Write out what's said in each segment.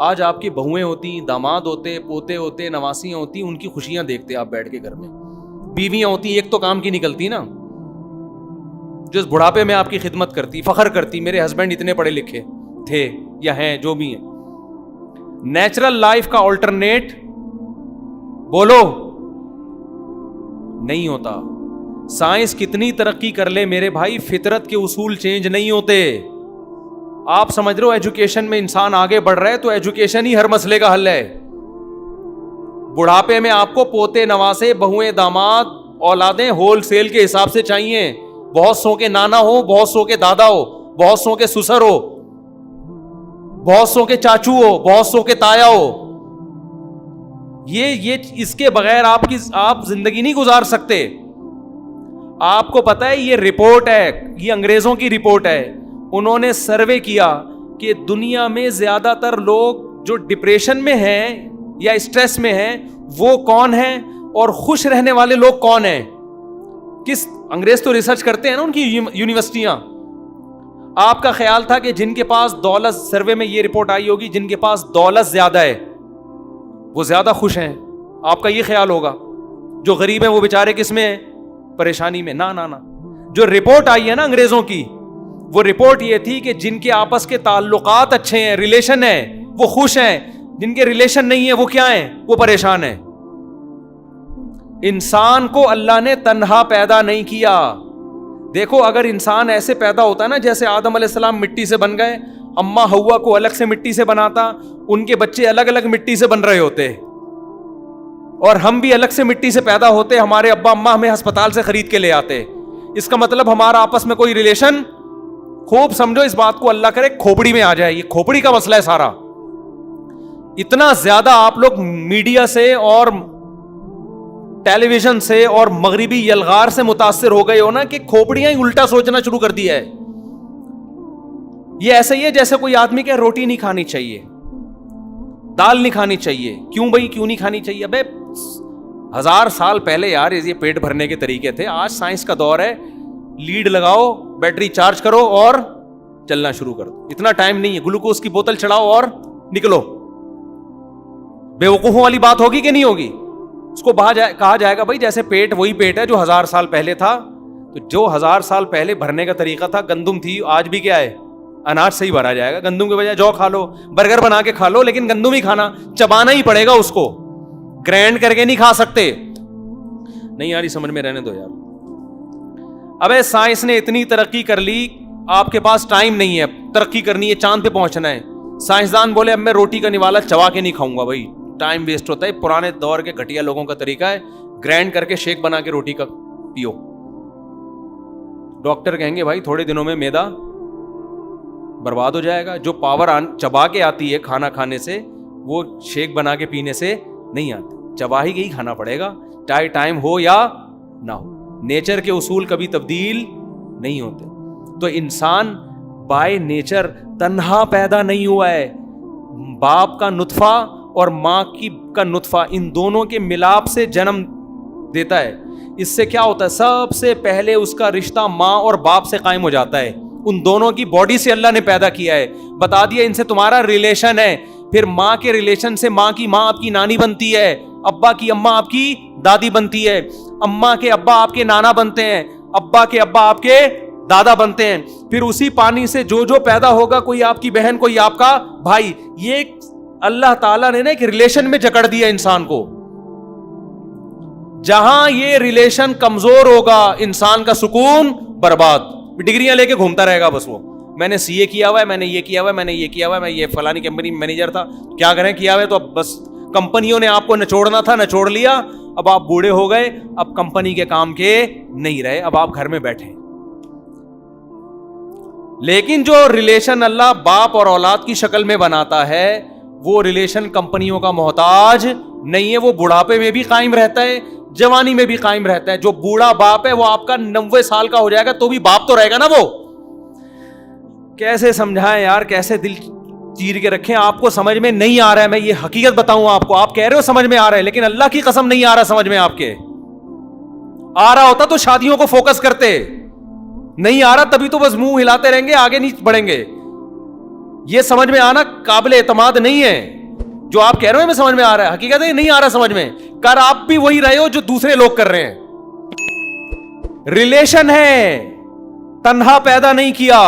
آج آپ کی بہویں ہوتی, داماد ہوتے, پوتے ہوتے, نواسیاں ہوتی, ان کی خوشیاں دیکھتے آپ بیٹھ کے گھر میں. بیویاں ہوتی, ایک تو کام کی نکلتی نا, جو اس بڑھاپے میں آپ کی خدمت کرتی, فخر کرتی میرے ہسبینڈ اتنے پڑھے لکھے تھے یا ہیں, جو بھی ہیں. نیچرل لائف کا آلٹرنیٹ بولو نہیں ہوتا. سائنس کتنی ترقی کر لے میرے بھائی, فطرت کے اصول چینج نہیں ہوتے. آپ سمجھ رہے ہو ایجوکیشن میں انسان آگے بڑھ رہا ہے تو ایجوکیشن ہی ہر مسئلے کا حل ہے. بڑھاپے میں آپ کو پوتے, نواسے, بہویں, داماد, اولادیں ہول سیل کے حساب سے چاہیے. بہت سو کے نانا ہو, بہت سو کے دادا ہو, بہت سو کے سسر ہو, بہت سو کے چاچو ہو, بہت سو کے تایا ہو. یہ اس کے بغیر آپ زندگی نہیں گزار سکتے. آپ کو پتا ہے یہ رپورٹ ہے, یہ انگریزوں کی رپورٹ ہے. انہوں نے سروے کیا کہ دنیا میں زیادہ تر لوگ جو ڈپریشن میں ہیں یا اسٹریس میں ہیں وہ کون ہیں, اور خوش رہنے والے لوگ کون ہیں. انگریز تو ریسرچ کرتے ہیں نا ان کی یونیورسٹیاں. آپ کا خیال تھا کہ جن کے پاس دولت, سروے میں یہ رپورٹ آئی ہوگی, جن کے پاس دولت زیادہ ہے وہ زیادہ خوش ہیں. آپ کا یہ خیال ہوگا. جو غریب ہیں وہ بیچارے کس میں ہیں, پریشانی میں. نا نا نا, جو رپورٹ آئی ہے نا انگریزوں کی, وہ رپورٹ یہ تھی کہ جن کے آپس کے تعلقات اچھے ہیں, ریلیشن ہیں, وہ خوش ہیں. جن کے ریلیشن نہیں ہے وہ کیا ہیں, وہ پریشان ہیں. انسان کو اللہ نے تنہا پیدا نہیں کیا. دیکھو اگر انسان ایسے پیدا ہوتا ہے نا جیسے آدم علیہ السلام مٹی سے بن گئے, اماں ہوا کو الگ سے مٹی سے بناتا, ان کے بچے الگ الگ مٹی سے بن رہے ہوتے, اور ہم بھی الگ سے مٹی سے پیدا ہوتے, ہمارے ابا اماں ہمیں ہسپتال سے خرید کے لے آتے. اس کا مطلب ہمارا آپس میں کوئی ریلیشن, خوب سمجھو اس بات کو, اللہ کرے کھوپڑی میں آ جائے. یہ کھوپڑی کا مسئلہ ہے سارا. اتنا زیادہ آپ لوگ میڈیا سے اور ٹیلی ویژن سے اور مغربی یلغار سے متاثر ہو گئے ہو نا کہ کھوپڑیاں ہی الٹا سوچنا شروع کر دیا ہے. یہ ایسا ہی ہے جیسے کوئی آدمی کہ روٹی نہیں کھانی چاہیے, دال نہیں کھانی چاہیے. کیوں بھائی کیوں نہیں کھانی چاہیے؟ ابے 1000 سال پہلے یار یہ پیٹ بھرنے کے طریقے تھے. آج سائنس کا دور ہے, لیڈ لگاؤ, بیٹری چارج کرو اور چلنا شروع کر دو. اتنا ٹائم نہیں ہے, گلوکوز کی بوتل چڑھاؤ اور نکلو. بے وقوفوں والی بات ہوگی کہ نہیں ہوگی؟ اس کو کہا جائے گا بھائی جیسے پیٹ وہی پیٹ ہے جو 1000 سال پہلے تھا. تو جو 1000 سال پہلے بھرنے کا طریقہ تھا گندم تھی, آج بھی کیا ہے, اناج سے ہی بھرا جائے گا. گندم کے بجائے جو کھا لو, برگر بنا کے کھا لو, لیکن گندم ہی کھانا, چبانا ہی پڑے گا اس کو, گرینڈ کر کے نہیں کھا سکتے. نہیں یار سمجھ میں رہنے دو یار. ابے سائنس نے اتنی ترقی کر لی, آپ کے پاس ٹائم نہیں ہے, ترقی کرنی ہے, چاند پہ پہنچنا ہے. سائنسدان بولے اب میں روٹی کا نوالا چبا کے نہیں کھاؤں گا, بھائی ٹائم ویسٹ ہوتا ہے. پرانے دور کے گھٹیا لوگوں کا طریقہ ہے گرینڈ کر کے شیک بنا کے روٹی کا پیو. ڈاکٹر کہیں گے بھائی تھوڑے دنوں میں میدا برباد ہو جائے گا. جو پاور چبا کے آتی ہے کھانا کھانے سے, وہ شیک بنا کے پینے سے نہیں آتی. چبا ہی کے ہی کھانا پڑے گا, چاہے ٹائم ہو یا نہ ہو. نیچر کے اصول کبھی تبدیل نہیں ہوتے. تو انسان بائی نیچر تنہا پیدا نہیں ہوا ہے. باپ کا نطفہ اور ماں کا نطفہ, ان دونوں کے ملاپ سے جنم دیتا ہے. اس سے کیا ہوتا ہے, سب سے پہلے اس کا رشتہ ماں اور باپ سے قائم ہو جاتا ہے. ان دونوں کی باڈی سے اللہ نے پیدا کیا ہے, بتا دیا ان سے تمہارا ریلیشن ہے. پھر ماں کے ریلیشن سے ماں کی ماں آپ کی نانی بنتی ہے, ابا کی اماں آپ کی دادی بنتی ہے, اماں کے ابا آپ کے نانا بنتے ہیں, ابا کے ابا آپ کے دادا بنتے ہیں. پھر اسی پانی سے جو پیدا ہوگا, کوئی آپ کی بہن, کوئی آپ کا بھائی. یہ اللہ تعالیٰ نے نا ایک ریلیشن میں جکڑ دیا انسان کو. جہاں یہ ریلیشن کمزور ہوگا انسان کا سکون برباد. ڈگریاں لے کے گھومتا رہے گا بس, وہ میں نے سی اے کیا ہوا ہے, میں نے یہ کیا ہوا ہے, میں نے یہ کیا ہوا ہے, میں یہ فلانی کمپنی میں مینیجر تھا, کیا کریں کیا ہوا ہے. تو اب بس کمپنیوں نے آپ کو نچوڑنا تھا, نچوڑ لیا. اب آپ بوڑھے ہو گئے, اب کمپنی کے کام کے نہیں رہے, اب آپ گھر میں بیٹھے. لیکن جو ریلیشن اللہ باپ اور اولاد کی شکل میں بناتا ہے, وہ ریلیشن کمپنیوں کا محتاج نہیں ہے. وہ بڑھاپے میں بھی قائم رہتا ہے, جوانی میں بھی قائم رہتا ہے. جو بوڑھا باپ ہے وہ آپ کا 90 سال کا ہو جائے گا تو بھی باپ تو رہے گا نا. وہ کیسے سمجھائیں یار, کیسے دل چیر کے رکھیں. آپ کو سمجھ میں نہیں آ رہا ہے, میں یہ حقیقت بتاؤں آپ کو. آپ کہہ رہے ہو سمجھ میں آ رہا ہے, لیکن اللہ کی قسم نہیں آ رہا سمجھ میں. آپ کے آ رہا ہوتا تو شادیوں کو فوکس کرتے, نہیں آ رہا تبھی تو بس منہ ہلاتے رہیں گے, آگے نہیں بڑھیں گے. یہ سمجھ میں آنا قابل اعتماد نہیں ہے. جو آپ کہہ رہے ہو میں سمجھ میں آ رہا ہے, حقیقت ہے نہیں آ رہا سمجھ میں. کر آپ بھی وہی رہے ہو جو دوسرے لوگ کر رہے ہیں. ریلیشن ہے, تنہا پیدا نہیں کیا.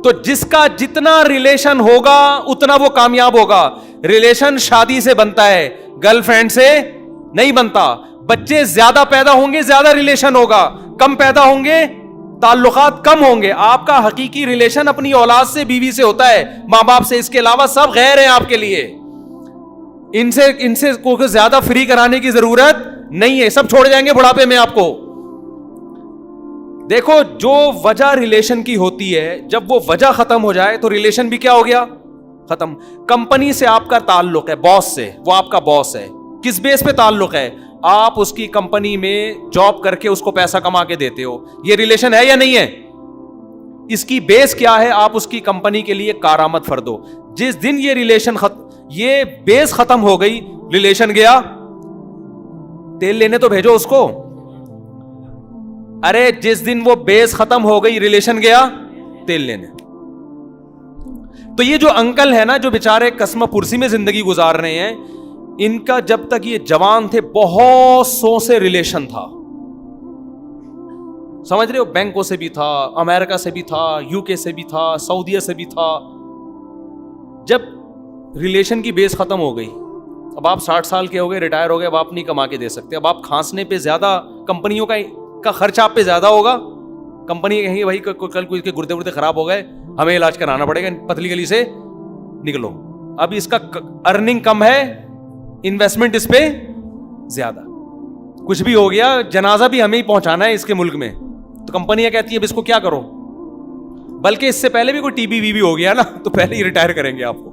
تو جس کا جتنا ریلیشن ہوگا اتنا وہ کامیاب ہوگا. ریلیشن شادی سے بنتا ہے, گرل فرینڈ سے نہیں بنتا. بچے زیادہ پیدا ہوں گے زیادہ ریلیشن ہوگا, کم پیدا ہوں گے تعلقات کم ہوں گے. آپ کا حقیقی ریلیشن اپنی اولاد سے, بیوی سے ہوتا ہے, ماں باپ سے. اس کے علاوہ سب غیر ہیں آپ کے لیے. ان سے کوئی زیادہ فری کرانے کی ضرورت نہیں ہے. سب چھوڑ جائیں گے بڑھاپے میں آپ کو. دیکھو جو وجہ ریلیشن کی ہوتی ہے, جب وہ وجہ ختم ہو جائے تو ریلیشن بھی کیا ہو گیا, ختم. کمپنی سے آپ کا تعلق ہے, باس سے, وہ آپ کا باس ہے. کس بیس پہ تعلق ہے؟ آپ اس کی کمپنی میں جاب کر کے اس کو پیسہ کما کے دیتے ہو. یہ ریلیشن ہے یا نہیں ہے؟ اس کی بیس کیا ہے؟ آپ اس کی کمپنی کے لیے کارآمد فرد ہو. جس دن یہ ریلیشن یہ بیس ختم ہو گئی, ریلیشن گیا. تیل لینے تو بھیجو اس کو. ارے جس دن وہ بیس ختم ہو گئی, ریلیشن گیا تیل لینے. تو یہ جو انکل ہے نا, جو بیچارے قسم پرسی میں زندگی گزار رہے ہیں, ان کا جب تک یہ جوان تھے بہت سو سے ریلیشن تھا. سمجھ رہے ہو؟ بینکوں سے بھی تھا, امریکہ سے بھی تھا, یو کے سے بھی تھا, سعودیہ سے بھی تھا. جب ریلیشن کی بیس ختم ہو گئی, اب آپ 60 سال کے ہو گئے, ریٹائر ہو گئے, اب آپ نہیں کما کے دے سکتے. اب آپ کھانسنے پہ زیادہ, کمپنیوں کا خرچ آپ پہ زیادہ ہوگا. کمپنی کہیں گے بھائی کل کوئی کے گردے وردے خراب ہو گئے, ہمیں علاج کرانا پڑے گا, پتلی گلی سے نکلو. اب اس کا ارننگ کم ہے, انویسٹمنٹ اس پہ زیادہ. کچھ بھی ہو گیا, جنازہ بھی ہمیں ہی پہنچانا ہے اس کے ملک میں, تو کمپنیاں کہتی ہیں اب اس کو کیا کرو. بلکہ اس سے پہلے بھی کوئی ٹی بی وی بھی ہو گیا نا, تو پہلے ہی ریٹائر کریں گے آپ کو.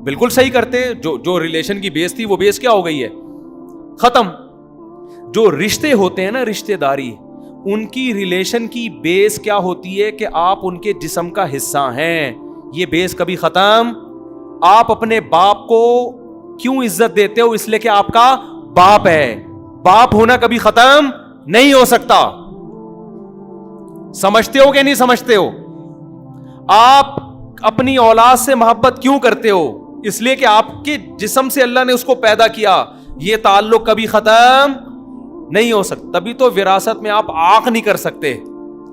بالکل صحیح کرتے. جو ریلیشن کی بیس تھی وہ بیس کیا ہو گئی ہے, ختم. جو رشتے ہوتے ہیں نا, رشتے داری, ان کی ریلیشن کی بیس کیا ہوتی ہے کہ آپ ان کے جسم کا حصہ ہیں. یہ بیس کبھی ختم. آپ اپنے باپ کو کیوں عزت دیتے ہو؟ اس لیے کہ آپ کا باپ ہے. باپ ہونا کبھی ختم نہیں ہو سکتا. سمجھتے ہو کہ نہیں سمجھتے ہو؟ آپ اپنی اولاد سے محبت کیوں کرتے ہو؟ اس لیے کہ آپ کے جسم سے اللہ نے اس کو پیدا کیا. یہ تعلق کبھی ختم نہیں ہو سکتا. تبھی تو وراثت میں آپ آنکھ نہیں کر سکتے.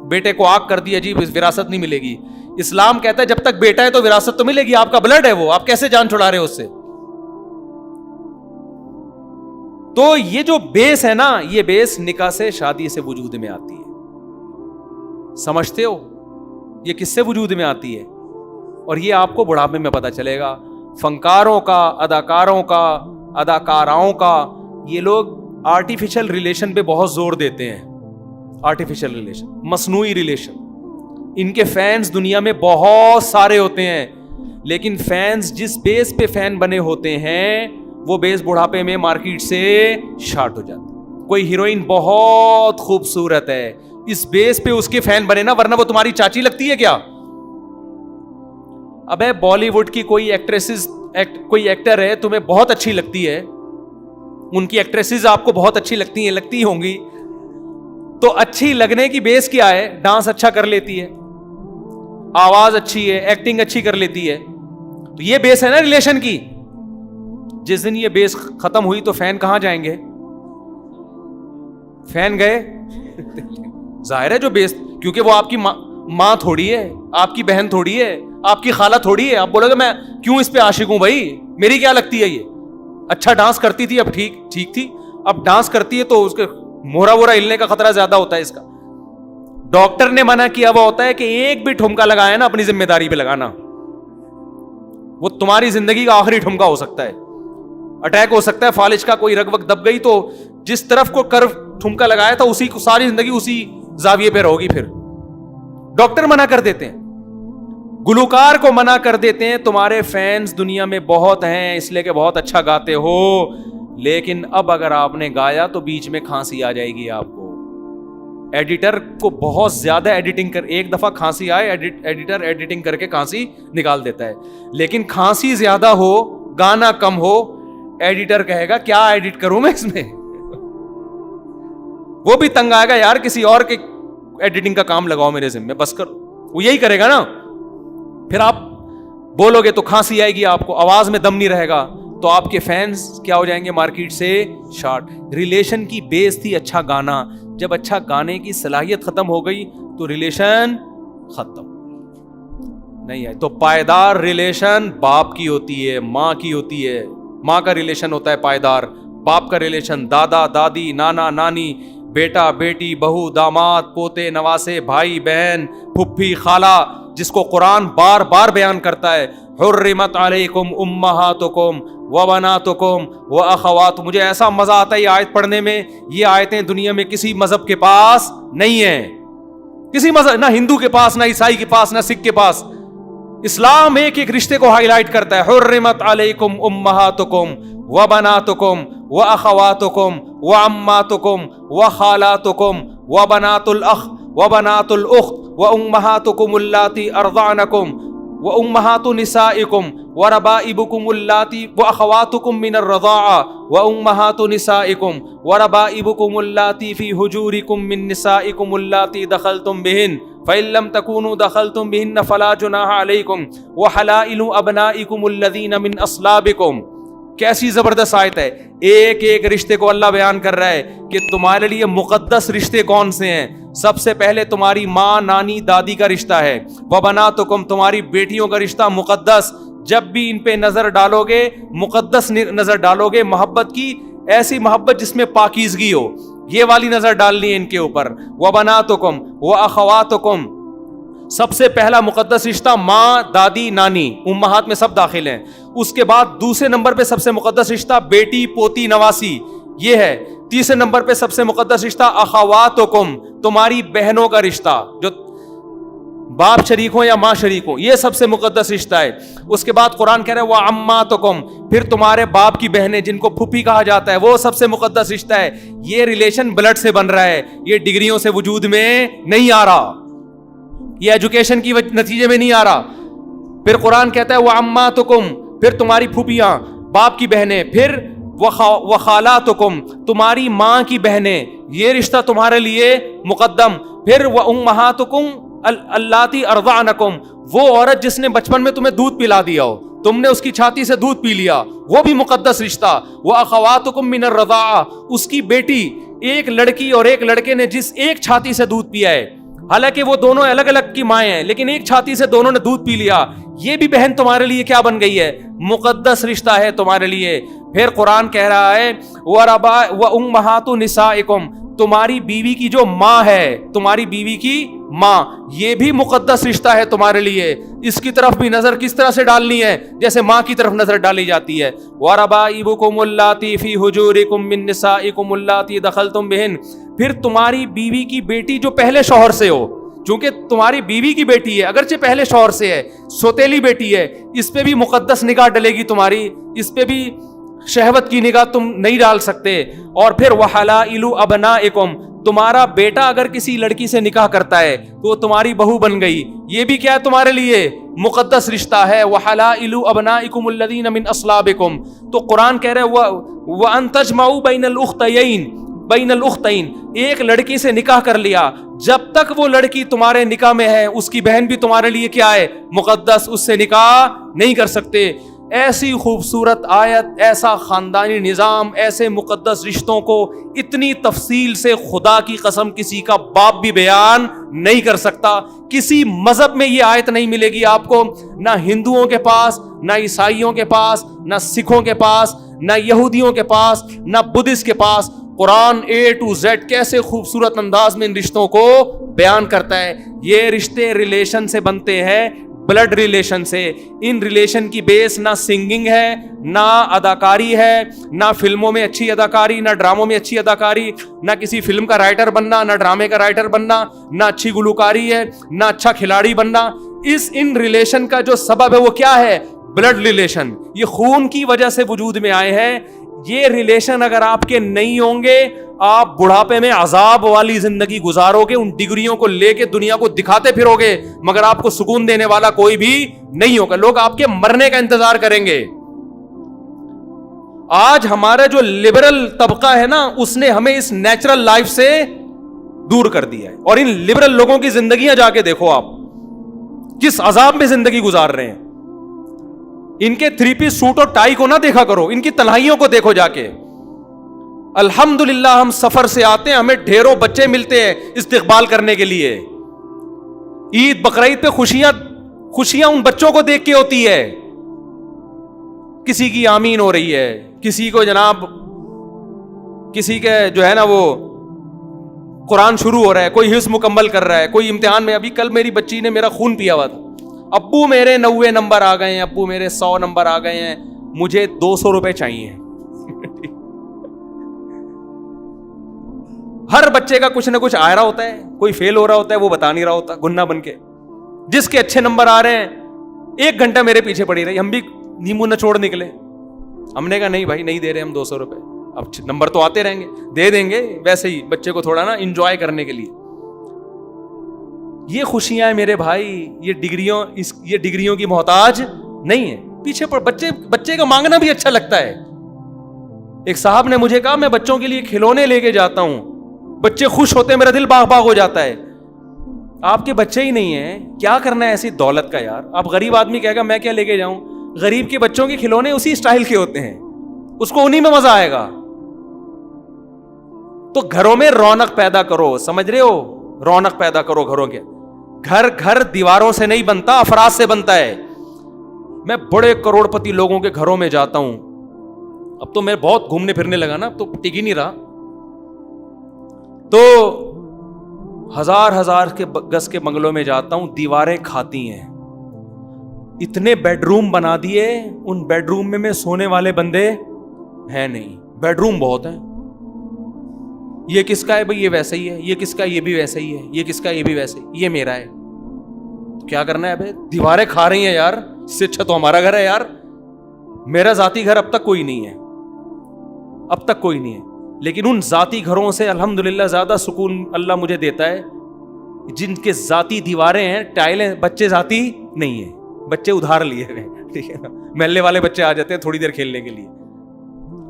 بیٹے کو آنکھ کر دیا جی وراثت نہیں ملے گی. اسلام کہتا ہے جب تک بیٹا ہے تو وراثت تو ملے گی, آپ کا بلڈ ہے وہ, آپ کیسے جان چھڑا رہے ہو اس سے؟ تو یہ جو بیس ہے نا, یہ بیس نکاح سے, شادی سے وجود میں آتی ہے. سمجھتے ہو یہ کس سے وجود میں آتی ہے؟ اور یہ آپ کو بڑھاپے میں پتا چلے گا. فنکاروں کا, اداکاروں کا, اداکاراؤں کا, یہ لوگ آرٹیفیشل ریلیشن پہ بہت زور دیتے ہیں. آرٹیفیشل ریلیشن, مصنوعی ریلیشن. ان کے فینس دنیا میں بہت سارے ہوتے ہیں, لیکن فینس جس بیس پہ فین بنے ہوتے ہیں وہ بیس بڑھاپے میں مارکیٹ سے شارٹ ہو جاتا. کوئی ہیروئن بہت خوبصورت ہے, اس بیس پہ اس کے فین بنے نا, ورنہ وہ تمہاری چاچی لگتی ہے کیا؟ ابے بالی ووڈ کی کوئی ایکٹریسز, کوئی ایکٹر ہے تمہیں بہت اچھی لگتی ہے, ان کی ایکٹریسز آپ کو بہت اچھی لگتی ہوں گی, تو اچھی لگنے کی بیس کیا ہے؟ ڈانس اچھا کر لیتی ہے, آواز اچھی ہے, ایکٹنگ اچھی کر لیتی ہے. تو یہ بیس ہے نا ریلیشن کی. جس دن یہ بیس ختم ہوئی تو فین کہاں جائیں گے؟ فین گئے. ظاہر ہے جو بیس, کیونکہ وہ آپ کی ماں تھوڑی ہے, آپ کی بہن تھوڑی ہے, آپ کی خالہ تھوڑی ہے. آپ بولو گے میں کیوں اس پہ عاشق ہوں بھائی, میری کیا لگتی ہے یہ؟ اچھا ڈانس کرتی تھی, اب ٹھیک تھی, اب ڈانس کرتی ہے تو اس کے مورا وورا ہلنے کا خطرہ زیادہ ہوتا ہے. اس کا ڈاکٹر نے منع کیا ہوا ہوتا ہے کہ ایک بھی ٹھمکا لگایا نا اپنی ذمہ داری پہ لگانا, وہ تمہاری زندگی کا آخری ٹھمکا ہو سکتا ہے. اٹیک ہو سکتا ہے, فالج کا کوئی رگ وگ دب گئی تو جس طرف کو کرو ٹھمکا لگایا تھا اسی کو ساری زندگی اسی زاویے پہ رہو گی. پھر ڈاکٹر منع کر دیتے ہیں, گلوکار کو منع کر دیتے ہیں. تمہارے فینس دنیا میں بہت ہیں اس لیے کہ بہت اچھا گاتے ہو, لیکن اب اگر آپ نے گایا تو بیچ میں کھانسی آ جائے گی آپ کو. ایڈیٹر کو بہت زیادہ ایڈیٹنگ کر, ایک دفعہ کھانسی آئے ایڈیٹر ایڈیٹنگ کر کے کھانسی نکال دیتا ہے. لیکن کھانسی زیادہ ہو, گانا کم ہو, ایڈیٹر کہے گا کیا ایڈٹ کروں میں اس میں, وہ بھی تنگ آئے گا, یار کسی اور کے ایڈیٹنگ کا کام لگاؤ میرے ذمہ, بس کر. وہ یہی کرے گا نا. پھر آپ بولو گے تو کھانسی آئے گی آپ کو, آواز میں دم نہیں رہے گا, تو آپ کے فینس کیا ہو جائیں گے مارکیٹ سے شارٹ. ریلیشن کی بیس تھی اچھا گانا, جب اچھا گانے کی صلاحیت ختم ہو گئی تو ریلیشن ختم نہیں ہے. تو پائیدار ریلیشن باپ کی ہوتی ہے, ماں کی ہوتی ہے. ماں کا ریلیشن ہوتا ہے پائیدار, باپ کا ریلیشن دادا دادی نانا نانی بیٹا بیٹی بہو داماد پوتے نواسے بھائی بہن پھپھی خالہ, جس کو قرآن بار بار بیان کرتا ہے حرمت علیکم امہاتکم وبناتکم واخوات. مجھے ایسا مزہ آتا ہے یہ آیت پڑھنے میں. یہ آیتیں دنیا میں کسی مذہب کے پاس نہیں ہیں, کسی مذہب, نہ ہندو کے پاس نہ عیسائی کے پاس نہ سکھ کے پاس. اسلام ایک ایک رشتے کو ہائی لائٹ کرتا ہے. حرمت علیکم امہاتکم وبناتکم واخواتکم وعماتکم وخالاتکم وبنات الاخ وبنات الاخت وامہاتکم اللاتی ارضعنکم وامہات نسائکم وربائبکم اللاتی واخواتکم من الرضاعہ وامہات نسائکم وربائبکم اللاتی فی حجورکم من نسائکم اللاتی دخلتم بہن فإن لم تكونوا دخلتم بهن فلا جناح عليكم وحلائل أبنائكم الذين من أصلابكم. کیسی زبردست آیت ہے. ایک ایک رشتے کو اللہ بیان کر رہا ہے کہ تمہارے لیے مقدس رشتے کون سے ہیں. سب سے پہلے تمہاری ماں نانی دادی کا رشتہ ہے. وبناتکم تمہاری بیٹیوں کا رشتہ مقدس. جب بھی ان پہ نظر ڈالو گے مقدس نظر ڈالو گے, محبت کی ایسی محبت جس میں پاکیزگی ہو, یہ والی نظر ڈالنی ہے ان کے اوپر. وبناتکم واخواتکم سب سے پہلا مقدس رشتہ ماں دادی نانی امہات میں سب داخل ہیں. اس کے بعد دوسرے نمبر پہ سب سے مقدس رشتہ بیٹی پوتی نواسی یہ ہے. تیسرے نمبر پہ سب سے مقدس رشتہ اخواتکم تمہاری بہنوں کا رشتہ, جو باپ شریک ہوں یا ماں شریک ہوں, یہ سب سے مقدس رشتہ ہے. اس کے بعد قرآن کہہ رہا ہے وعماتکم پھر تمہارے باپ کی بہنیں جن کو پھپھی کہا جاتا ہے وہ سب سے مقدس رشتہ ہے. یہ ریلیشن بلڈ سے بن رہا ہے, یہ ڈگریوں سے وجود میں نہیں آ رہا, یہ ایجوکیشن کی نتیجے میں نہیں آ رہا. پھر قرآن کہتا ہے وعماتکم پھر تمہاری پھوپھیاں باپ کی بہنیں, پھر وخالاتکم تمہاری ماں کی بہنیں, یہ رشتہ تمہارے لیے مقدم. پھر وامہاتکم اللاتی ارضعنکم وہ عورت جس نے بچپن میں تمہیں دودھ پلا دیا ہو, تم نے اس کی چھاتی سے دودھ پی لیا, وہ بھی مقدس رشتہ. واخواتکم من الرضاعہ اس کی بیٹی, ایک لڑکی اور ایک لڑکے نے جس ایک چھاتی سے دودھ پیا ہے, حالانکہ وہ دونوں الگ الگ کی مائیں ہیں لیکن ایک چھاتی سے دونوں نے دودھ پی لیا, یہ بھی بہن تمہارے لیے کیا بن گئی ہے, مقدس رشتہ ہے تمہارے لیے. پھر قرآن کہہ رہا ہے وامہات نسائکم تمہاری بیوی کی جو ماں ہے, تمہاری بیوی کی ماں, یہ بھی مقدس رشتہ ہے تمہارے لیے. اس کی طرف بھی نظر کس طرح سے ڈالنی ہے, جیسے ماں کی طرف نظر ڈالی جاتی ہے. وَرَبَائِبُكُمُ اللَّاتِي فِي حُجُورِكُم مِّن نِّسَائِكُمُ اللَّاتِي دَخَلْتُم بِهِنَّ پھر تمہاری بیوی کی بیٹی جو پہلے شوہر سے ہو, چونکہ تمہاری بیوی کی بیٹی ہے اگرچہ پہلے شوہر سے ہے, سوتیلی بیٹی ہے, اس پہ بھی مقدس نگاہ ڈلے گی تمہاری, اس پہ بھی شہوت کی نگاہ تم نہیں ڈال سکتے. اور پھر وحلائل ابنائکم تمہارا بیٹا اگر کسی لڑکی سے نکاح کرتا ہے تو وہ تمہاری بہو بن گئی, یہ بھی کیا ہے تمہارے لیے مقدس رشتہ ہے. وحلائل ابنائکم الذین من اصلابکم تو قرآن کہہ رہے وان تجمعوا بین الاختین ایک لڑکی سے نکاح کر لیا, جب تک وہ لڑکی تمہارے نکاح میں ہے اس کی بہن بھی تمہارے لیے کیا ہے مقدس, اس سے نکاح نہیں کر سکتے. ایسی خوبصورت آیت, ایسا خاندانی نظام, ایسے مقدس رشتوں کو اتنی تفصیل سے خدا کی قسم کسی کا باپ بھی بیان نہیں کر سکتا. کسی مذہب میں یہ آیت نہیں ملے گی آپ کو, نہ ہندوؤں کے پاس, نہ عیسائیوں کے پاس, نہ سکھوں کے پاس, نہ یہودیوں کے پاس, نہ بدھسٹ کے پاس. قرآن A to Z کیسے خوبصورت انداز میں ان رشتوں کو بیان کرتا ہے. یہ رشتے ریلیشن سے بنتے ہیں, بلڈ ریلیشن سے. ان ریلیشن کی بیس نہ سنگنگ ہے, نہ اداکاری ہے, نہ فلموں میں اچھی اداکاری, نہ ڈراموں میں اچھی اداکاری, نہ کسی فلم کا رائٹر بننا, نہ ڈرامے کا رائٹر بننا, نہ اچھی گلوکاری ہے, نہ اچھا کھلاڑی بننا. ان ریلیشن کا جو سبب ہے وہ کیا ہے, بلڈ ریلیشن. یہ خون کی وجہ سے وجود میں آئے ہیں. یہ ریلیشن اگر آپ کے نہیں ہوں گے, آپ بڑھاپے میں عذاب والی زندگی گزارو گے, ان ڈگریوں کو لے کے دنیا کو دکھاتے پھرو گے, مگر آپ کو سکون دینے والا کوئی بھی نہیں ہوگا. لوگ آپ کے مرنے کا انتظار کریں گے. آج ہمارا جو لبرل طبقہ ہے نا, اس نے ہمیں اس نیچرل لائف سے دور کر دیا ہے. اور ان لبرل لوگوں کی زندگیاں جا کے دیکھو آپ کس عذاب میں زندگی گزار رہے ہیں. ان کے 3 پیس سوٹ اور ٹائی کو نہ دیکھا کرو, ان کی تنہائیوں کو دیکھو جا کے. الحمدللہ ہم سفر سے آتے ہیں, ہمیں ڈھیروں بچے ملتے ہیں استقبال کرنے کے لیے. عید بقرعید پہ خوشیاں ان بچوں کو دیکھ کے ہوتی ہے. کسی کی آمین ہو رہی ہے, کسی کو جناب کسی کے جو ہے نا وہ قرآن شروع ہو رہا ہے, کوئی حفظ مکمل کر رہا ہے, کوئی امتحان میں. ابھی کل میری بچی نے میرا خون پیا ہوا تھا, ابو میرے 90 نمبر آ گئے ہیں, ابو میرے 100 نمبر آ گئے ہیں, مجھے 200 روپے چاہیے. ہر بچے کا کچھ نہ کچھ آ رہا ہوتا ہے, کوئی فیل ہو رہا ہوتا ہے, وہ بتا نہیں رہا ہوتا گننا بن کے. جس کے اچھے نمبر آ رہے ہیں 1 گھنٹہ میرے پیچھے پڑی رہی, ہم بھی نیمبو نچوڑ نکلے. ہم نے کہا نہیں بھائی نہیں دے رہے ہم 200 روپے, اب نمبر تو آتے رہیں گے, دے دیں گے ویسے ہی بچے کو تھوڑا نا انجوائے کرنے کے لیے. یہ خوشیاں ہیں میرے بھائی, یہ ڈگریوں کی محتاج نہیں ہے. پیچھے پر بچے کا مانگنا بھی اچھا لگتا ہے. ایک صاحب نے مجھے کہا میں بچوں کے لیے کھلونے لے کے جاتا ہوں, بچے خوش ہوتے ہیں, میرا دل باغ باغ ہو جاتا ہے. آپ کے بچے ہی نہیں ہیں, کیا کرنا ہے ایسی دولت کا یار. آپ غریب آدمی کہے گا میں کیا لے کے جاؤں, غریب کے بچوں کے کھلونے اسی اسٹائل کے ہوتے ہیں, اس کو انہی میں مزہ آئے گا. تو گھروں میں رونق پیدا کرو, سمجھ رہے ہو, رونق پیدا کرو گھروں کے. گھر دیواروں سے نہیں بنتا, افراد سے بنتا ہے. میں بڑے کروڑ پتی لوگوں کے گھروں میں جاتا ہوں, اب تو میں بہت گھومنے پھرنے لگا نا, اب تو ٹک ہی نہیں رہا. تو 1000 کے گز کے بنگلوں میں جاتا ہوں, دیواریں کھاتی ہیں. اتنے بیڈ روم بنا دیے, ان بیڈ روم میں سونے والے بندے ہیں نہیں, بیڈ روم بہت ہیں. یہ کس کا ہے بھائی, یہ ویسا ہی ہے, یہ کس کا, یہ بھی ویسا ہی ہے, یہ کس کا, یہ بھی ویسا ہی, یہ میرا ہے. کیا کرنا ہے بھائی, دیواریں کھا رہی ہیں یار, اس سے اچھا تو ہمارا گھر ہے یار. میرا ذاتی گھر اب تک کوئی نہیں ہے, اب تک کوئی نہیں ہے. لیکن ان ذاتی گھروں سے الحمدللہ زیادہ سکون اللہ مجھے دیتا ہے جن کے ذاتی دیواریں ہیں, ٹائلیں. بچے ذاتی نہیں ہیں, بچے ادھار لیے ہوئے, ٹھیک ہے نا. محلے والے بچے آ جاتے ہیں تھوڑی دیر کھیلنے کے لیے,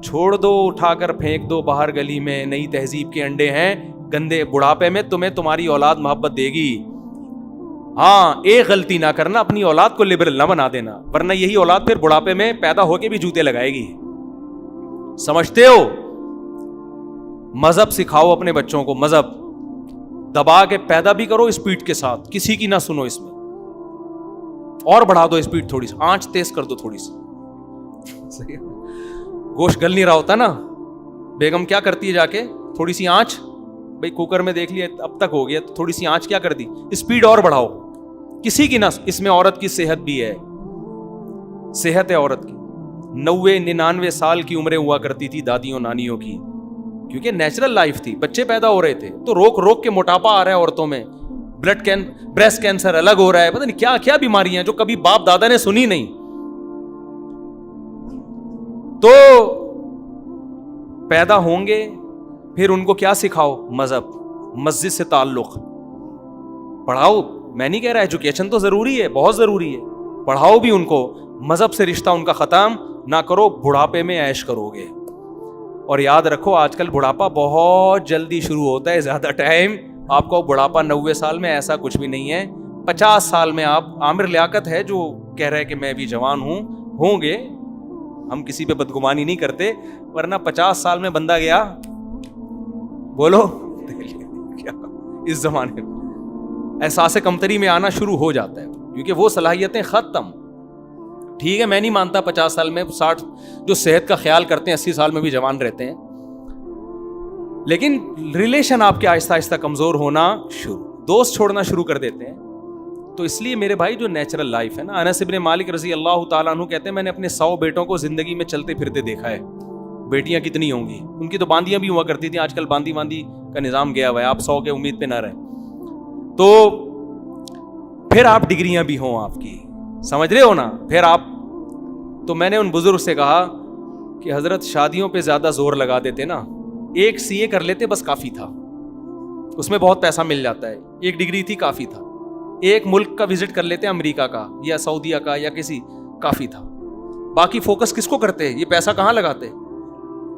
چھوڑ دو, اٹھا کر پھینک دو باہر گلی میں. نئی تہذیب کے انڈے ہیں گندے, بڑھاپے میں تمہیں تمہاری اولاد محبت دے گی. ہاں ایک غلطی نہ کرنا, اپنی اولاد کو لبرل نہ بنا دینا, ورنہ یہی اولاد پھر بڑھاپے میں پیدا ہو کے بھی جوتے لگائے گی. سمجھتے ہو؟ مذہب سکھاؤ اپنے بچوں کو, مذہب دبا کے پیدا بھی کرو اسپیڈ کے ساتھ, کسی کی نہ سنو اس میں, اور بڑھا دو اسپیڈ تھوڑی سی, آنچ تیز کر دو تھوڑی سی. صحیح ہے, گوشت گل نہیں رہا ہوتا نا, بیگم کیا کرتی ہے جا کے تھوڑی سی آنچ, بھائی کوکر میں دیکھ لیا اب تک ہو گیا, تو تھوڑی سی آنچ کیا کر دی, اسپیڈ اور بڑھاؤ, کسی کی نہ. اس میں عورت کی صحت بھی ہے, صحت ہے عورت کی. 90-99 سال کی عمریں ہوا کرتی تھی دادیوں نانیوں کی, کیونکہ نیچرل لائف تھی, بچے پیدا ہو رہے تھے. تو روک کے موٹاپا آ رہا ہے عورتوں میں, بریسٹ کینسر الگ ہو رہا ہے, پتہ نہیں کیا کیا بیماریاں جو کبھی باپ دادا نے سنی نہیں. تو پیدا ہوں گے, پھر ان کو کیا سکھاؤ, مذہب, مسجد سے تعلق پڑھاؤ. میں نہیں کہہ رہا ایجوکیشن تو ضروری ہے, بہت ضروری ہے, پڑھاؤ بھی ان کو. مذہب سے رشتہ ان کا ختم نہ کرو, بڑھاپے میں عیش کرو گے. اور یاد رکھو آج کل بڑھاپا بہت جلدی شروع ہوتا ہے, زیادہ ٹائم آپ کو بڑھاپا 90 سال میں ایسا کچھ بھی نہیں ہے. 50 سال میں آپ, عامر لیاقت ہے جو کہہ رہے کہ میں بھی جوان ہوں گے, ہم کسی پہ بدگمانی نہیں کرتے, ورنہ 50 سال میں بندہ گیا, بولو کیا اس زمانے میں احساس کمتری میں آنا شروع ہو جاتا ہے, کیونکہ وہ صلاحیتیں ختم. ٹھیک ہے, میں نہیں مانتا 50 سال میں 60 جو صحت کا خیال کرتے ہیں 80 سال میں بھی جوان رہتے ہیں, لیکن ریلیشن آپ کے آہستہ آہستہ کمزور ہونا دوست چھوڑنا شروع کر دیتے ہیں. تو اس لیے میرے بھائی جو نیچرل لائف ہے نا, انس ابن مالک رضی اللہ تعالیٰ عنہ کہتے ہیں میں نے اپنے 100 بیٹوں کو زندگی میں چلتے پھرتے دیکھا ہے. بیٹیاں کتنی ہوں گی, ان کی تو باندیاں بھی ہوا کرتی تھیں, آج کل باندی کا نظام گیا ہوا ہے, آپ 100 کے امید پہ نہ رہیں. تو پھر آپ ڈگریاں بھی ہوں آپ کی, سمجھ رہے ہو نا, پھر آپ. تو میں نے ان بزرگ سے کہا کہ حضرت شادیوں پہ زیادہ زور لگا دیتے نا, ایک CA کر لیتے بس کافی تھا, اس میں بہت پیسہ مل جاتا ہے, ایک ڈگری تھی کافی تھا. ایک ملک کا وزٹ کر لیتے, امریکہ کا یا سعودیہ کا یا کسی, کافی تھا. باقی فوکس کس کو کرتے, یہ پیسہ کہاں لگاتے,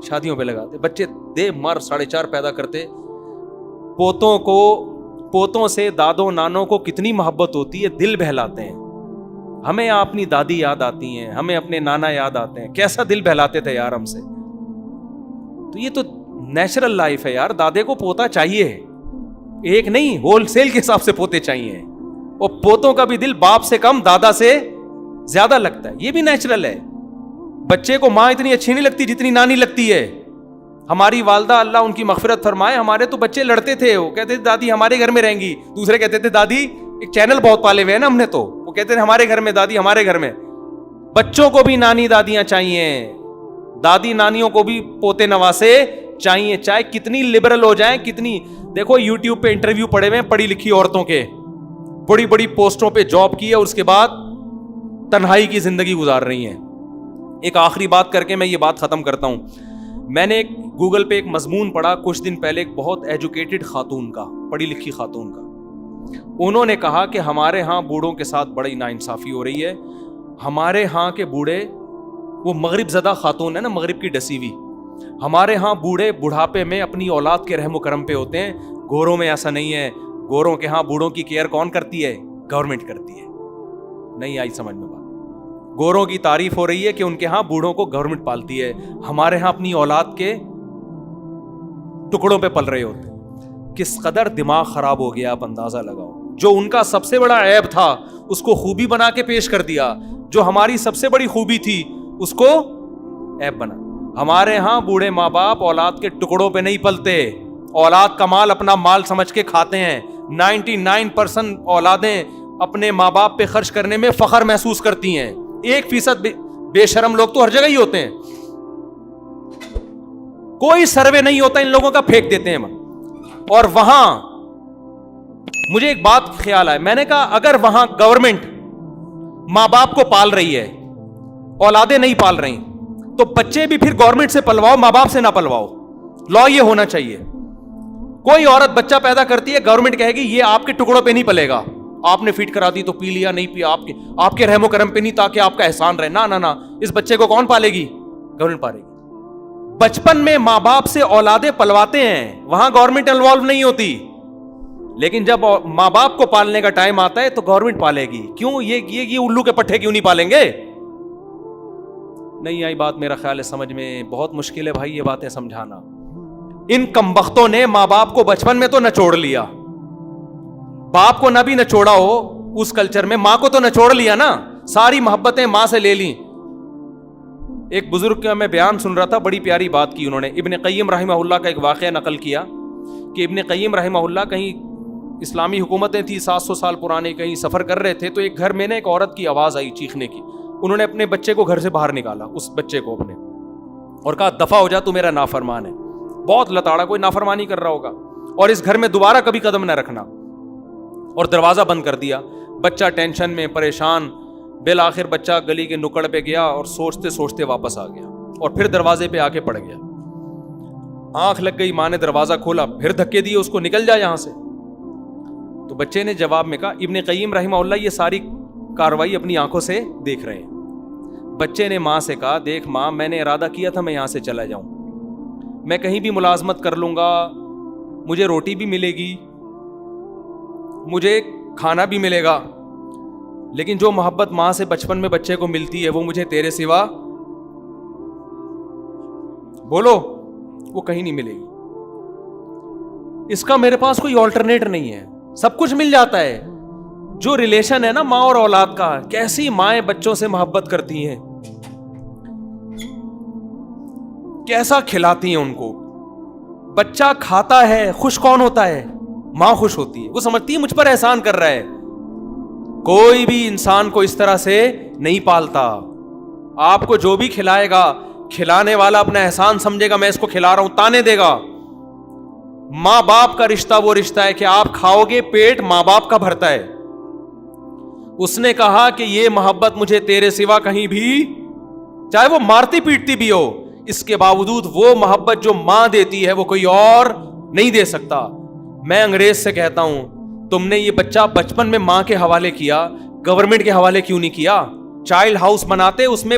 شادیوں پہ لگاتے. بچے دے مر 4.5 پیدا کرتے, پوتوں سے دادوں نانوں کو کتنی محبت ہوتی ہے, دل بہلاتے ہیں. ہمیں اپنی دادی یاد آتی ہیں, ہمیں اپنے نانا یاد آتے ہیں, کیسا دل بہلاتے تھے یار ہم سے. تو یہ تو نیچرل لائف ہے یار. دادے کو پوتا چاہیے, ایک نہیں ہول سیل کے حساب سے پوتے چاہیے, اور پوتوں کا بھی دل باپ سے کم دادا سے زیادہ لگتا ہے. یہ بھی نیچرل ہے. بچے کو ماں اتنی اچھی نہیں لگتی جتنی نانی لگتی ہے. ہماری والدہ اللہ ان کی مغفرت فرمائے, ہمارے تو بچے لڑتے تھے, وہ کہتے تھے دادی ہمارے گھر میں رہیں گی, دوسرے کہتے تھے دادی, ایک چینل بہت پالے ہوئے ہیں نا ہم نے, تو وہ کہتے تھے ہمارے گھر میں دادی, ہمارے گھر میں. بچوں کو بھی نانی دادیاں چاہیے, دادی نانیوں کو بھی پوتے نواسے چاہیے, چاہے کتنی لبرل ہو جائیں, کتنی. دیکھو یوٹیوب پہ انٹرویو پڑے ہوئے ہیں پڑھی لکھی عورتوں کے, بڑی بڑی پوسٹوں پہ جاب کی ہے اور اس کے بعد تنہائی کی زندگی گزار رہی ہیں. ایک آخری بات کر کے میں یہ بات ختم کرتا ہوں. میں نے گوگل پہ ایک مضمون پڑھا کچھ دن پہلے, ایک بہت ایجوکیٹڈ خاتون کا, پڑھی لکھی خاتون کا. انہوں نے کہا کہ ہمارے ہاں بوڑھوں کے ساتھ بڑی ناانصافی ہو رہی ہے. ہمارے ہاں کے بوڑھے, وہ مغرب زدہ خاتون ہے نا, مغرب کی ڈسی ہوئی, ہمارے ہاں بوڑھے بڑھاپے میں اپنی اولاد کے رحم و کرم پہ ہوتے ہیں. گوروں میں ایسا نہیں ہے. گوروں کے ہاں بوڑھوں کی کیئر کون کرتی ہے؟ گورنمنٹ کرتی ہے. نہیں آئی سمجھ میں بات؟ گوروں کی تعریف ہو رہی ہے کہ ان کے ہاں بوڑھوں کو گورنمنٹ پالتی ہے, ہمارے ہاں اپنی اولاد کے ٹکڑوں پہ پل رہے ہوتے ہیں. کس قدر دماغ خراب ہو گیا آپ اندازہ لگاؤ. جو ان کا سب سے بڑا عیب تھا اس کو خوبی بنا کے پیش کر دیا, جو ہماری سب سے بڑی خوبی تھی اس کو عیب بنا. ہمارے ہاں بوڑھے ماں باپ اولاد کے ٹکڑوں پہ نہیں پلتے, اولاد کا مال اپنا مال سمجھ کے کھاتے ہیں. 99% اولادیں اپنے ماں باپ پہ خرچ کرنے میں فخر محسوس کرتی ہیں. 1% بے شرم لوگ تو ہر جگہ ہی ہوتے ہیں. کوئی سروے نہیں ہوتا ان لوگوں کا, پھینک دیتے ہیں. اور وہاں مجھے ایک بات خیال آئے, میں نے کہا اگر وہاں گورنمنٹ ماں باپ کو پال رہی ہے, اولادیں نہیں پال رہی, تو بچے بھی پھر گورنمنٹ سے پلواؤ, ماں باپ سے نہ پلواؤ. لا یہ ہونا چاہیے. کوئی عورت بچہ پیدا کرتی ہے, گورنمنٹ کہے گی یہ آپ کے ٹکڑوں پہ نہیں پلے گا, آپ نے فیڈ کرا دی تو پی لیا, نہیں پیا آپ کے رحم و کرم پہ نہیں, تاکہ آپ کا احسان رہے. نہ, اس بچے کو کون پالے گی؟ گورنمنٹ پالے گی. بچپن میں ماں باپ سے اولادیں پلواتے ہیں, وہاں گورنمنٹ انوالو نہیں ہوتی. لیکن جب ماں باپ کو پالنے کا ٹائم آتا ہے تو گورنمنٹ پالے گی. کیوں؟ یہ الو کے پٹھے کیوں نہیں پالیں گے؟ نہیں آئی بات میرا خیال ہے سمجھ میں. بہت مشکل ہے بھائی یہ باتیں سمجھانا. ان کمبختوں نے ماں باپ کو بچپن میں تو نچوڑ لیا. باپ کو نہ بھی نچوڑا ہو اس کلچر میں, ماں کو تو نچوڑ لیا نا, ساری محبتیں ماں سے لے لیں. ایک بزرگ کا میں بیان سن رہا تھا, بڑی پیاری بات کی انہوں نے. ابن قیم رحمہ اللہ کا ایک واقعہ نقل کیا کہ ابن قیم رحمہ اللہ کہیں اسلامی حکومتیں تھی 700 سال پرانے, کہیں سفر کر رہے تھے, تو ایک گھر میں نے ایک عورت کی آواز آئی چیخنے کی. انہوں نے اپنے بچے کو گھر سے باہر نکالا, اس بچے کو اپنے, اور کہا دفع ہو جا, تو میرا نافرمان ہے. بہت لتاڑا, کوئی نافرمانی کر رہا ہوگا, اور اس گھر میں دوبارہ کبھی قدم نہ رکھنا. اور دروازہ بند کر دیا. بچہ ٹینشن میں پریشان, بالآخر بچہ گلی کے نکڑ پہ گیا اور سوچتے سوچتے واپس آ گیا, اور پھر دروازے پہ آ کے پڑ گیا. آنکھ لگ گئی, ماں نے دروازہ کھولا, پھر دھکے دیے اس کو, نکل جا یہاں سے. تو بچے نے جواب میں کہا, ابن قیم رحمہ اللہ یہ ساری کاروائی اپنی آنکھوں سے دیکھ رہے ہیں. بچے نے ماں سے کہا, دیکھ ماں, میں نے ارادہ کیا تھا میں یہاں سے چلا جاؤں, میں کہیں بھی ملازمت کر لوں گا, مجھے روٹی بھی ملے گی, مجھے کھانا بھی ملے گا, لیکن جو محبت ماں سے بچپن میں بچے کو ملتی ہے وہ مجھے تیرے سوا, بولو, وہ کہیں نہیں ملے گی. اس کا میرے پاس کوئی آلٹرنیٹ نہیں ہے, سب کچھ مل جاتا ہے. جو ریلیشن ہے نا ماں اور اولاد کا, کیسی مائیں بچوں سے محبت کرتی ہیں, کیسا کھلاتی ہیں ان کو. بچہ کھاتا ہے, خوش کون ہوتا ہے؟ ماں خوش ہوتی ہے, وہ سمجھتی ہے مجھ پر احسان کر رہا ہے. کوئی بھی انسان کو اس طرح سے نہیں پالتا. آپ کو جو بھی کھلائے گا, کھلانے والا اپنا احسان سمجھے گا, میں اس کو کھلا رہا ہوں, تانے دے گا. ماں باپ کا رشتہ وہ رشتہ ہے کہ آپ کھاؤ گے, پیٹ ماں باپ کا بھرتا ہے. اس نے کہا کہ یہ محبت مجھے تیرے سوا کہیں بھی, چاہے وہ مارتی پیٹتی بھی ہو, اس کے باوجود وہ محبت جو ماں دیتی ہے وہ کوئی اور نہیں دے سکتا. میں انگریز سے کہتا ہوں, تم نے یہ بچہ بچپن میں ماں کے حوالے کیا, گورنمنٹ کے حوالے کیوں نہیں کیا؟ چائلڈ ہاؤس بناتے, اس میں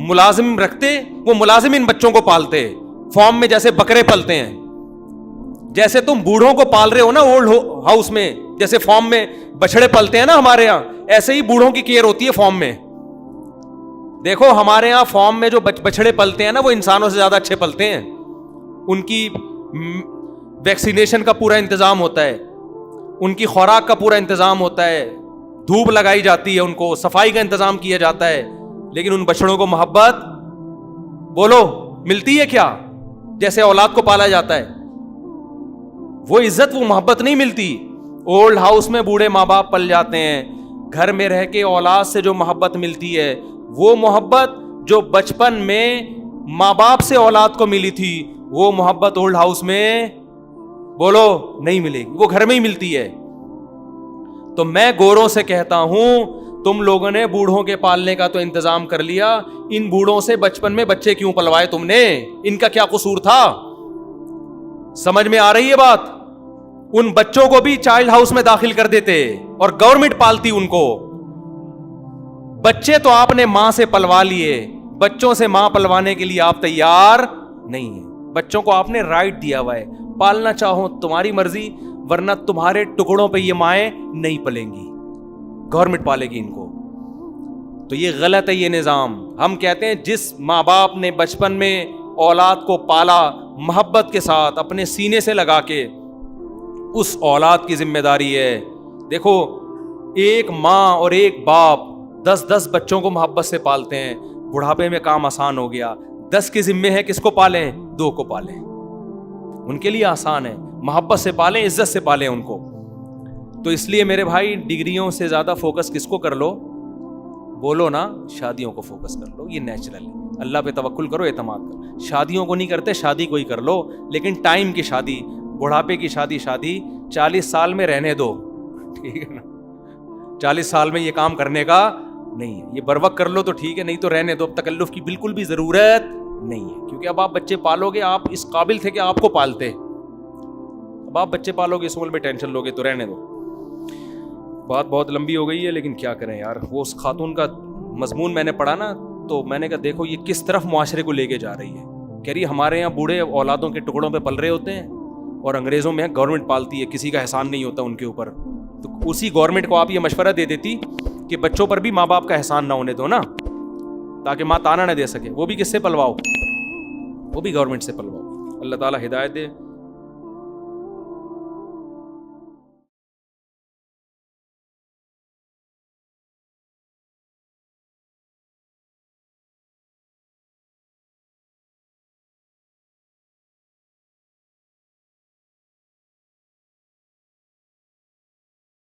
ملازم رکھتے, وہ ملازم ان بچوں کو پالتے, فارم میں جیسے بکرے پلتے ہیں. جیسے تم بوڑھوں کو پال رہے ہو نا اولڈ ہاؤس میں, جیسے فارم میں بچڑے پلتے ہیں نا ہمارے یہاں, ایسے ہی بوڑھوں کی کیئر ہوتی ہے فارم میں. دیکھو ہمارے یہاں فارم میں جو بچڑے پلتے ہیں نا وہ انسانوں سے زیادہ اچھے پلتے ہیں. ان کی ویکسینیشن کا پورا انتظام ہوتا ہے, ان کی خوراک کا پورا انتظام ہوتا ہے, دھوپ لگائی جاتی ہے, ان کو صفائی کا انتظام کیا جاتا ہے. لیکن ان بچڑوں کو محبت بولو ملتی ہے کیا؟ جیسے اولاد کو پالا جاتا ہے وہ عزت وہ محبت نہیں ملتی. اولڈ ہاؤس میں بوڑھے ماں باپ پل جاتے ہیں. گھر میں رہ کے اولاد سے جو محبت ملتی ہے وہ محبت جو بچپن میں ماں باپ سے اولاد کو ملی تھی وہ محبت اولڈ ہاؤس میں بولو نہیں ملے گی, وہ گھر میں ہی ملتی ہے. تو میں گوروں سے کہتا ہوں تم لوگوں نے بوڑھوں کے پالنے کا تو انتظام کر لیا, ان بوڑھوں سے بچپن میں بچے کیوں پلوائے تم نے؟ ان کا کیا قصور تھا؟ سمجھ میں آ رہی ہے بات؟ ان بچوں کو بھی چائلڈ ہاؤس میں داخل کر دیتے اور گورنمنٹ پالتی ان کو. بچے تو آپ نے ماں سے پلوا لیے, بچوں سے ماں پلوانے کے لیے آپ تیار نہیں ہیں. بچوں کو آپ نے رائٹ دیا ہوا ہے, پالنا چاہو تمہاری مرضی, ورنہ تمہارے ٹکڑوں پہ یہ مائیں نہیں پلیں گی, گورنمنٹ پالے گی ان کو. تو یہ غلط ہے یہ نظام. ہم کہتے ہیں جس ماں باپ نے بچپن میں اولاد کو پالا محبت کے ساتھ اپنے سینے سے لگا کے, اس اولاد کی ذمہ داری ہے. دیکھو ایک ماں اور ایک باپ 10 بچوں کو محبت سے پالتے ہیں, بڑھاپے میں کام آسان ہو گیا. 10 کی ذمہ ہے کس کو پالیں؟ 2 کو پالیں. ان کے لیے آسان ہے, محبت سے پالیں, عزت سے پالیں ان کو. تو اس لیے میرے بھائی ڈگریوں سے زیادہ فوکس کس کو کر لو؟ بولو نا, شادیوں کو فوکس کر لو. یہ نیچرل ہے, اللہ پہ توکل کرو, اعتماد کرو. شادیوں کو نہیں کرتے, شادی کو ہی کر لو, لیکن ٹائم کی شادی, بڑھاپے کی شادی 40 سال میں رہنے دو, ٹھیک ہے نا. 40 سال میں یہ کام کرنے کا نہیں ہے. یہ بر وقت کر لو تو ٹھیک ہے, نہیں تو رہنے دو. اب تکلف کی بالکل بھی ضرورت نہیں ہے, کیونکہ اب آپ بچے پالو گے, آپ اس قابل تھے کہ آپ کو پالتے. اب آپ بچے پالو گے, اس عمر میں ٹینشن لوگے, تو رہنے دو. بات بہت لمبی ہو گئی ہے لیکن کیا کریں یار. وہ اس خاتون کا مضمون میں نے پڑھا نا, تو میں نے کہا دیکھو یہ کس طرف معاشرے کو لے کے جا رہی ہے. کہہ رہی ہمارے یہاں بوڑھے اولادوں کے ٹکڑوں پہ پل رہے ہوتے ہیں اور انگریزوں میں گورنمنٹ پالتی ہے, کسی کا احسان نہیں ہوتا ان کے اوپر. تو اسی گورنمنٹ کو آپ یہ مشورہ دے دیتی کہ بچوں پر بھی ماں باپ کا احسان نہ ہونے دو نا, تاکہ ماں تانا نہ دے سکے. وہ بھی کس سے پلواؤ؟ وہ بھی گورنمنٹ سے پلواؤ. اللہ تعالیٰ ہدایت دے.